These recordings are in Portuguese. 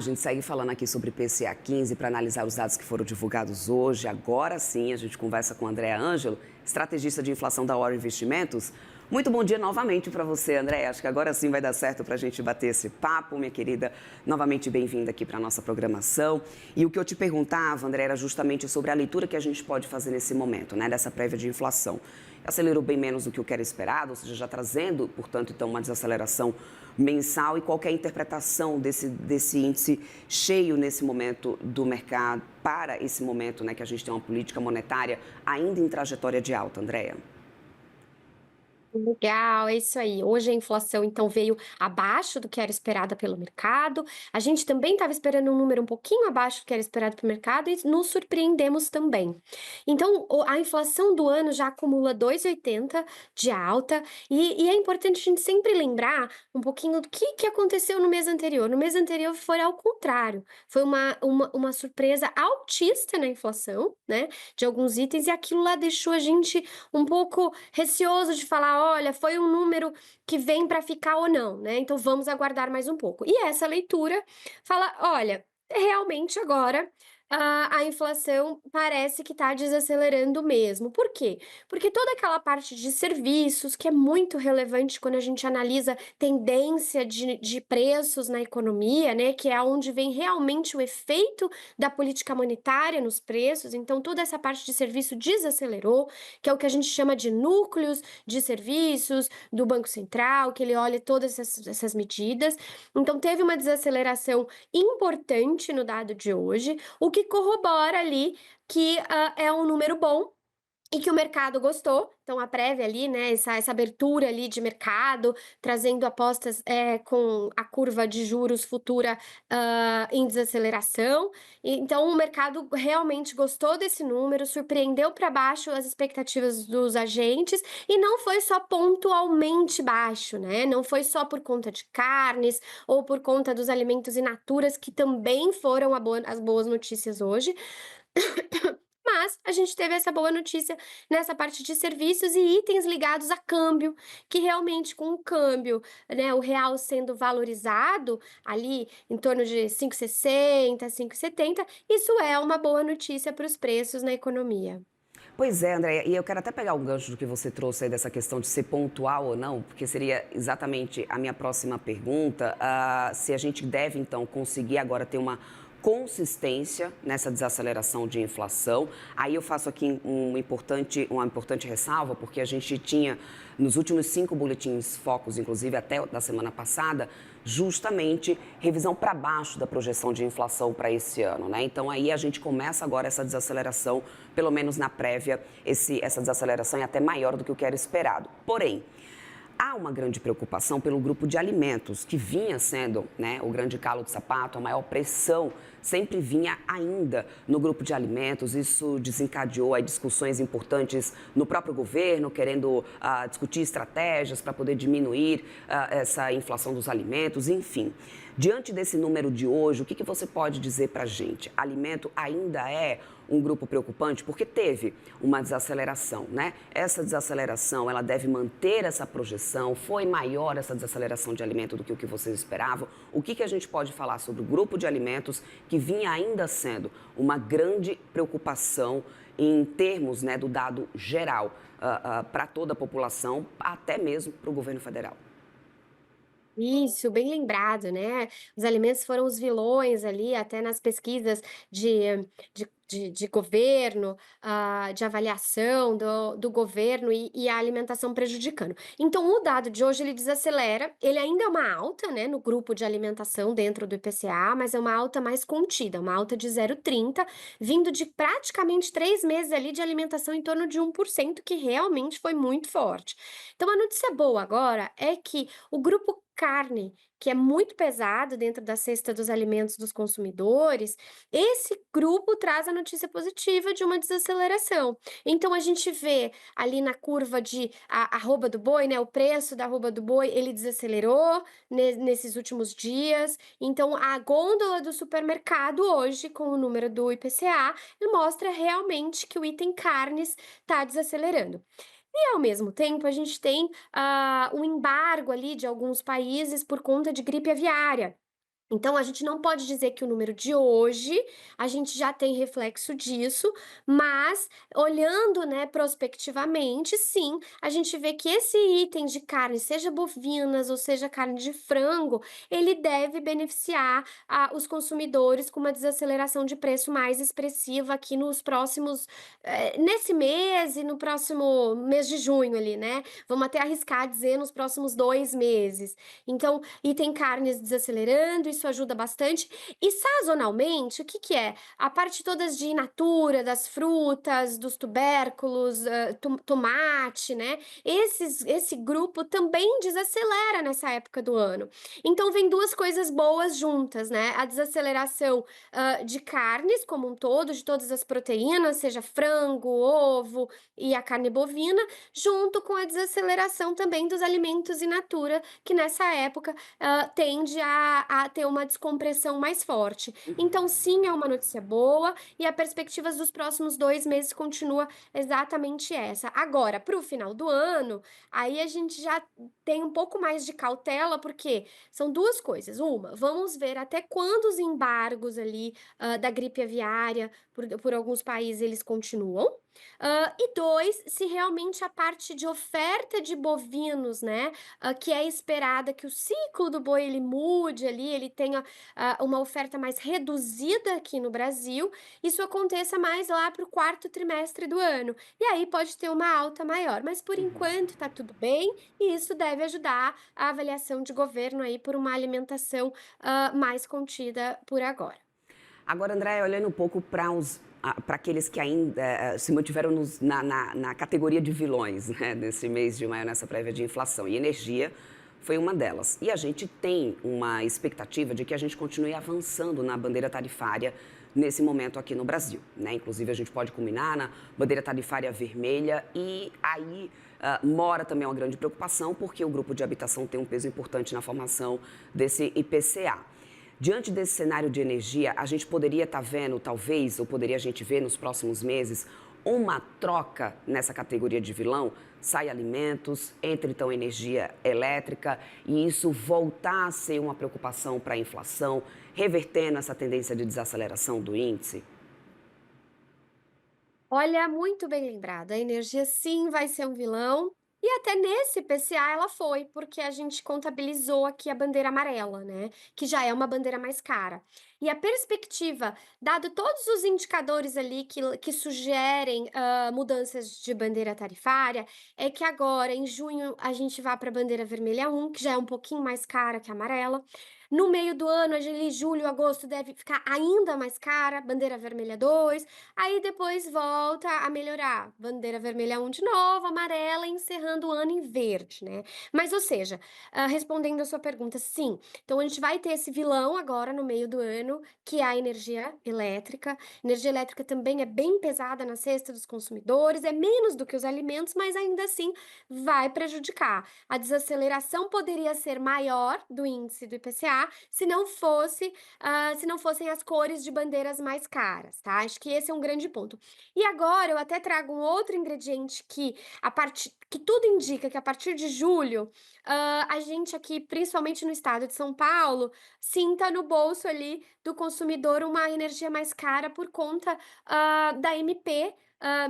A gente segue falando aqui sobre PCA 15 para analisar os dados que foram divulgados hoje. Agora sim, a gente conversa com Andréa Ângelo, estrategista de inflação da Oro Investimentos. Muito bom dia novamente para você, Andréa. Acho que agora sim vai dar certo para a gente bater esse papo, minha querida. Novamente bem-vinda aqui para a nossa programação. E o que eu te perguntava, Andréa, era justamente sobre a leitura que a gente pode fazer nesse momento, né, dessa prévia de inflação. Acelerou bem menos do que o que era esperado, ou seja, já trazendo, portanto, então, uma desaceleração mensal e qualquer interpretação desse índice cheio nesse momento do mercado para esse momento, né, que a gente tem uma política monetária ainda em trajetória de alta, Andréa? Legal, é isso aí. Hoje a inflação então veio abaixo do que era esperada pelo mercado. A gente também estava esperando um número um pouquinho abaixo do que era esperado pelo mercado e nos surpreendemos também. Então, a inflação do ano já acumula 2,80 de alta, e é importante a gente sempre lembrar um pouquinho do que aconteceu no mês anterior. No mês anterior foi ao contrário, foi uma surpresa altista na inflação, né, de alguns itens, e aquilo lá deixou a gente um pouco receoso de falar: "Olha, foi um número que vem para ficar ou não, né, então vamos aguardar mais um pouco". E essa leitura fala: "Olha, realmente agora, a inflação parece que está desacelerando mesmo". Por quê? Porque toda aquela parte de serviços, que é muito relevante quando a gente analisa tendência de preços na economia, né, que é onde vem realmente o efeito da política monetária nos preços, então toda essa parte de serviço desacelerou, que é o que a gente chama de núcleos de serviços do Banco Central, que ele olha todas essas medidas. Então, teve uma desaceleração importante no dado de hoje, o que corrobora ali que é um número bom e que o mercado gostou. Então a prévia ali, né, essa abertura ali de mercado, trazendo apostas, com a curva de juros futura, em desaceleração. E então o mercado realmente gostou desse número, surpreendeu para baixo as expectativas dos agentes, e não foi só pontualmente baixo, né, não foi só por conta de carnes ou por conta dos alimentos in naturas, que também foram as boas notícias hoje, mas a gente teve essa boa notícia nessa parte de serviços e itens ligados a câmbio, que realmente com o câmbio, né, o real sendo valorizado ali em torno de 5,60, 5,70, isso é uma boa notícia para os preços na economia. Pois é, Andréia, e eu quero até pegar o gancho do que você trouxe aí dessa questão de ser pontual ou não, porque seria exatamente a minha próxima pergunta, se a gente deve, então, conseguir agora ter uma consistência nessa desaceleração de inflação. Aí eu faço aqui uma importante ressalva, porque a gente tinha, nos últimos 5 boletins focos, inclusive até da semana passada, justamente revisão para baixo da projeção de inflação para esse ano, né? Então aí a gente começa agora essa desaceleração, pelo menos na prévia, essa desaceleração é até maior do que o que era esperado. Porém, há uma grande preocupação pelo grupo de alimentos, que vinha sendo, né, o grande calo de sapato, a maior pressão sempre vinha ainda no grupo de alimentos. Isso desencadeou aí discussões importantes no próprio governo, querendo discutir estratégias para poder diminuir essa inflação dos alimentos, enfim. Diante desse número de hoje, o que você pode dizer para a gente? Alimento ainda é um grupo preocupante? Porque teve uma desaceleração, né? Essa desaceleração, ela deve manter essa projeção? Foi maior essa desaceleração de alimento do que o que vocês esperavam? O que a gente pode falar sobre o grupo de alimentos que vinha ainda sendo uma grande preocupação em termos, né, do dado geral para toda a população, até mesmo para o governo federal? Isso, bem lembrado, né. Os alimentos foram os vilões ali, até nas pesquisas de governo, de avaliação do governo, e a alimentação prejudicando. Então o dado de hoje ele desacelera, ele ainda é uma alta, né, no grupo de alimentação dentro do IPCA, mas é uma alta mais contida, uma alta de 0,30, vindo de praticamente 3 meses ali de alimentação em torno de 1%, que realmente foi muito forte. Então a notícia boa agora é que o grupo carne, que é muito pesado dentro da cesta dos alimentos dos consumidores, esse grupo traz a notícia positiva de uma desaceleração. Então a gente vê ali na curva de arroba do boi, né, o preço da arroba do boi, ele desacelerou nesses últimos dias. Então a gôndola do supermercado hoje, com o número do IPCA, mostra realmente que o item carnes está desacelerando. E ao mesmo tempo a gente tem, um embargo ali de alguns países por conta de gripe aviária. Então, a gente não pode dizer que o número de hoje, a gente já tem reflexo disso, mas olhando, né, prospectivamente, sim, a gente vê que esse item de carne, seja bovinas ou seja carne de frango, ele deve beneficiar os consumidores com uma desaceleração de preço mais expressiva aqui nos próximos, nesse mês e no próximo mês de junho ali, né? Vamos até arriscar dizer nos próximos 2 meses. Então, e tem carnes desacelerando, isso ajuda bastante. E sazonalmente, o que que é? A parte todas de in natura, das frutas, dos tubérculos, tomate, né, esse grupo também desacelera nessa época do ano. Então vem 2 coisas boas juntas, né, a desaceleração, de carnes como um todo, de todas as proteínas, seja frango, ovo e a carne bovina, junto com a desaceleração também dos alimentos in natura, que nessa época, tende a ter uma descompressão mais forte. Então sim, é uma notícia boa e a perspectivas dos próximos 2 meses continua exatamente essa. Agora, para o final do ano, aí a gente já tem um pouco mais de cautela, porque são 2 coisas: uma, vamos ver até quando os embargos ali, da gripe aviária por alguns países eles continuam, e 2, se realmente a parte de oferta de bovinos, né, que é esperada que o ciclo do boi ele mude ali, ele tenha, uma oferta mais reduzida aqui no Brasil, isso aconteça mais lá para o 4º trimestre do ano. E aí pode ter uma alta maior, mas por Uhum. enquanto está tudo bem, e isso deve ajudar a avaliação de governo aí por uma alimentação, mais contida por agora. Agora, André, olhando um pouco para aqueles que ainda se mantiveram na categoria de vilões, né, nesse mês de maio, nessa prévia de inflação, e energia foi uma delas. E a gente tem uma expectativa de que a gente continue avançando na bandeira tarifária nesse momento aqui no Brasil, né? Inclusive, a gente pode culminar na bandeira tarifária vermelha e aí mora também uma grande preocupação, porque o grupo de habitação tem um peso importante na formação desse IPCA. Diante desse cenário de energia, a gente poderia estar vendo, talvez, ou poderia a gente ver nos próximos meses, uma troca nessa categoria de vilão? Sai alimentos, entra então energia elétrica, e isso voltar a ser uma preocupação para a inflação, revertendo essa tendência de desaceleração do índice? Olha, muito bem lembrado. A energia sim vai ser um vilão. E até nesse PCA ela foi, porque a gente contabilizou aqui a bandeira amarela, né? Que já é uma bandeira mais cara. E a perspectiva, dado todos os indicadores ali que sugerem mudanças de bandeira tarifária, é que agora, em junho, a gente vá para a bandeira vermelha 1, que já é um pouquinho mais cara que a amarela. No meio do ano, ali, julho, agosto, deve ficar ainda mais cara, bandeira vermelha 2. Aí depois volta a melhorar, bandeira vermelha 1 de novo, amarela, encerrando o ano em verde, né. Mas ou seja, respondendo a sua pergunta, sim, então a gente vai ter esse vilão agora no meio do ano, que é a energia elétrica. Energia elétrica também é bem pesada na cesta dos consumidores, é menos do que os alimentos, mas ainda assim vai prejudicar. A desaceleração poderia ser maior do índice do IPCA, se não fossem as cores de bandeiras mais caras, tá? Acho que esse é um grande ponto. E agora eu até trago um outro ingrediente que tudo indica que a partir de julho, a gente aqui, principalmente no estado de São Paulo, sinta no bolso ali do consumidor uma energia mais cara por conta, da MP,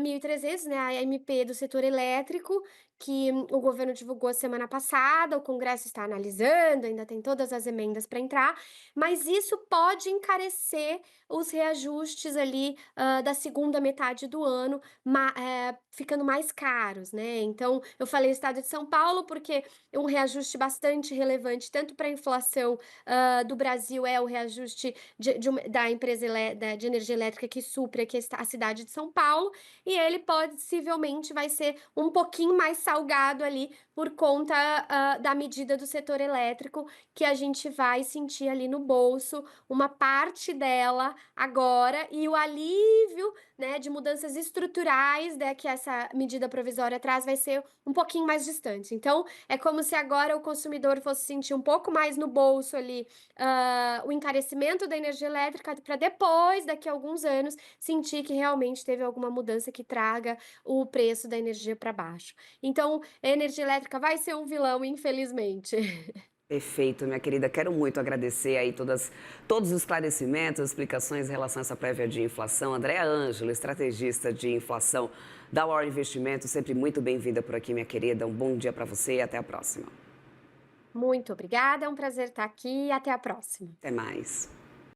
1.300, né, a MP do setor elétrico, que o governo divulgou a semana passada, o Congresso está analisando, ainda tem todas as emendas para entrar, mas isso pode encarecer os reajustes ali, da segunda metade do ano, ficando mais caros, né. Então, eu falei o estado de São Paulo, porque é um reajuste bastante relevante, tanto para a inflação, do Brasil, é o reajuste da empresa de energia elétrica que supre aqui a cidade de São Paulo, e ele possivelmente vai ser um pouquinho mais salgado ali, por conta, da medida do setor elétrico, que a gente vai sentir ali no bolso uma parte dela agora, e o alívio, né, de mudanças estruturais, né, que essa medida provisória traz vai ser um pouquinho mais distante. Então, é como se agora o consumidor fosse sentir um pouco mais no bolso ali, o encarecimento da energia elétrica, para depois, daqui a alguns anos, sentir que realmente teve alguma mudança que traga o preço da energia para baixo. Então, a energia elétrica vai ser um vilão, infelizmente. Perfeito, minha querida. Quero muito agradecer aí todos os esclarecimentos, as explicações em relação a essa prévia de inflação. Andréa Ângelo, estrategista de inflação da War Investimentos, sempre muito bem-vinda por aqui, minha querida. Um bom dia para você e até a próxima. Muito obrigada, é um prazer estar aqui e até a próxima. Até mais.